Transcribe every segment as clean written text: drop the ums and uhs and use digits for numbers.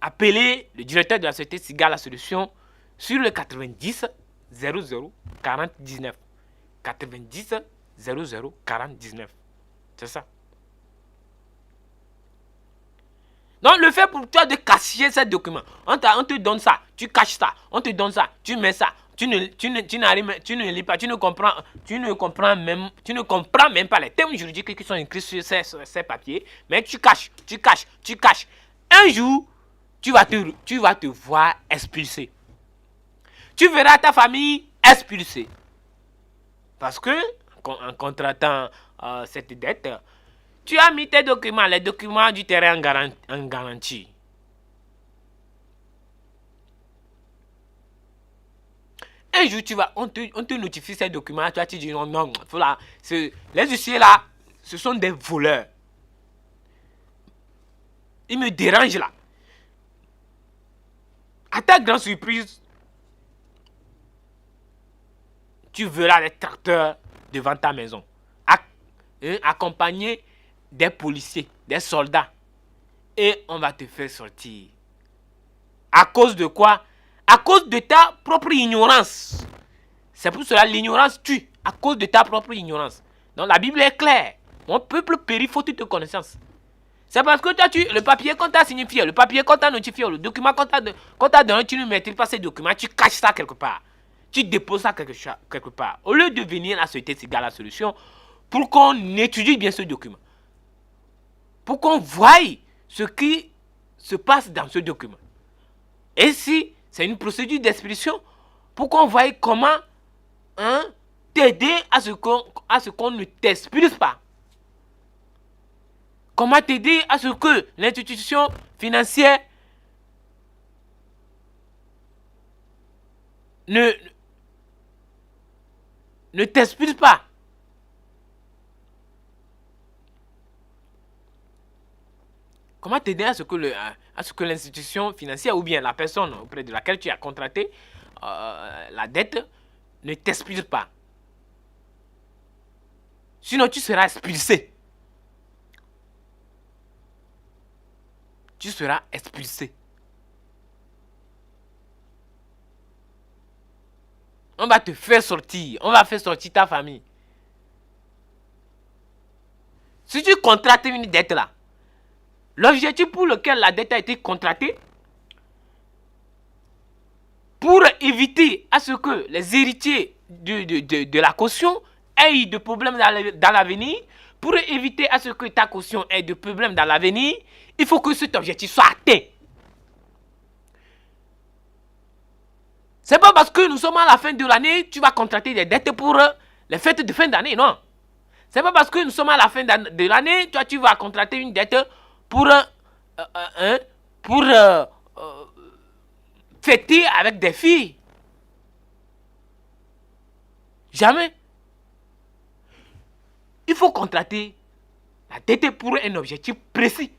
appeler le directeur de la société Siga La Solution sur le 90 00 40 19. 90 00 40 19. C'est ça. Donc, le fait pour toi de cacher ces documents, on te donne ça, tu caches ça, on te donne ça, tu mets ça, tu ne lis pas, tu ne comprends même pas les termes juridiques qui sont écrits sur ces papiers, mais tu caches. Un jour, tu vas te voir expulsé. Tu verras ta famille expulsée. Parce que, en contractant cette dette, tu as mis tes documents, les documents du terrain en garantie. Un jour, on te notifie ces documents, toi tu dis non, voilà, les huissiers là, ce sont des voleurs. Ils me dérangent là. À ta grande surprise, tu verras les tracteurs devant ta maison, accompagnés des policiers, des soldats, et on va te faire sortir. À cause de quoi? À cause de ta propre ignorance. C'est pour cela l'ignorance tue, à cause de ta propre ignorance. Donc la Bible est claire. Mon peuple périt faute de connaissance. C'est parce que toi, le papier qu'on t'a signifié, le papier qu'on t'a notifié, le document qu'on t'a donné, tu ne maîtrises pas ces documents, tu caches ça quelque part. Tu déposes ça quelque part. Au lieu de venir à la société Siga La Solution pour qu'on étudie bien ce document. Pour qu'on voie ce qui se passe dans ce document. Et si c'est une procédure d'expulsion, pour qu'on voie comment t'aider à ce qu'on ne t'expulse pas. Comment t'aider à ce que l'institution financière ne t'expulse pas. Comment t'aider à ce que l'institution financière ou bien la personne auprès de laquelle tu as contracté la dette ne t'expulse pas. Sinon, tu seras expulsé. Tu seras expulsé. On va te faire sortir. On va faire sortir ta famille. Si tu contractes une dette là, l'objectif pour lequel la dette a été contractée, pour éviter à ce que les héritiers de la caution aient de problèmes dans l'avenir, pour éviter à ce que ta caution ait de problèmes dans l'avenir, il faut que cet objectif soit atteint. C'est pas parce que nous sommes à la fin de l'année, tu vas contracter des dettes pour les fêtes de fin d'année, non. C'est pas parce que nous sommes à la fin de l'année, toi tu vas contracter une dette pour fêter avec des filles. Jamais. Il faut contracter la dette pour un objectif précis.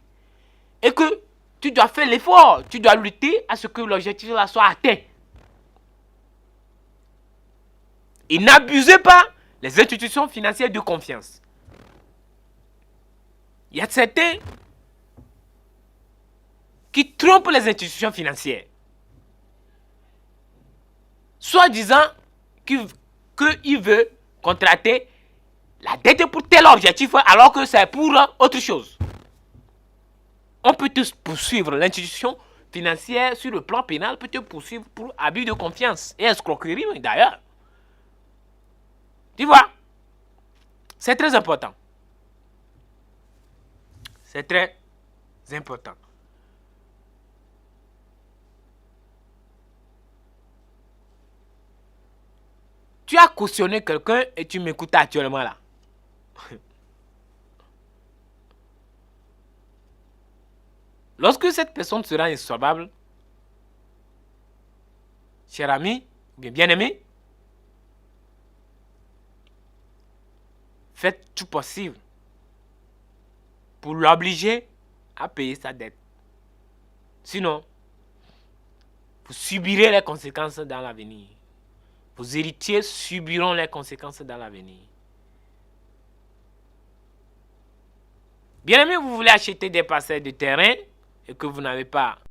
Et que tu dois faire l'effort, tu dois lutter à ce que l'objectif là soit atteint. Et n'abusez pas les institutions financières de confiance. Il y a certains qui trompent les institutions financières. Soit disant qu'il veut contracter la dette pour tel objectif alors que c'est pour autre chose. On peut te poursuivre, l'institution financière sur le plan pénal peut te poursuivre pour abus de confiance et escroquerie d'ailleurs. Tu vois? C'est très important. C'est très important. Tu as cautionné quelqu'un et tu m'écoutes actuellement là. Lorsque cette personne sera insolvable, cher ami, bien-aimé, faites tout possible pour l'obliger à payer sa dette. Sinon, vous subirez les conséquences dans l'avenir. Vos héritiers subiront les conséquences dans l'avenir. Bien aimé, vous voulez acheter des parcelles de terrain et que vous n'avez pas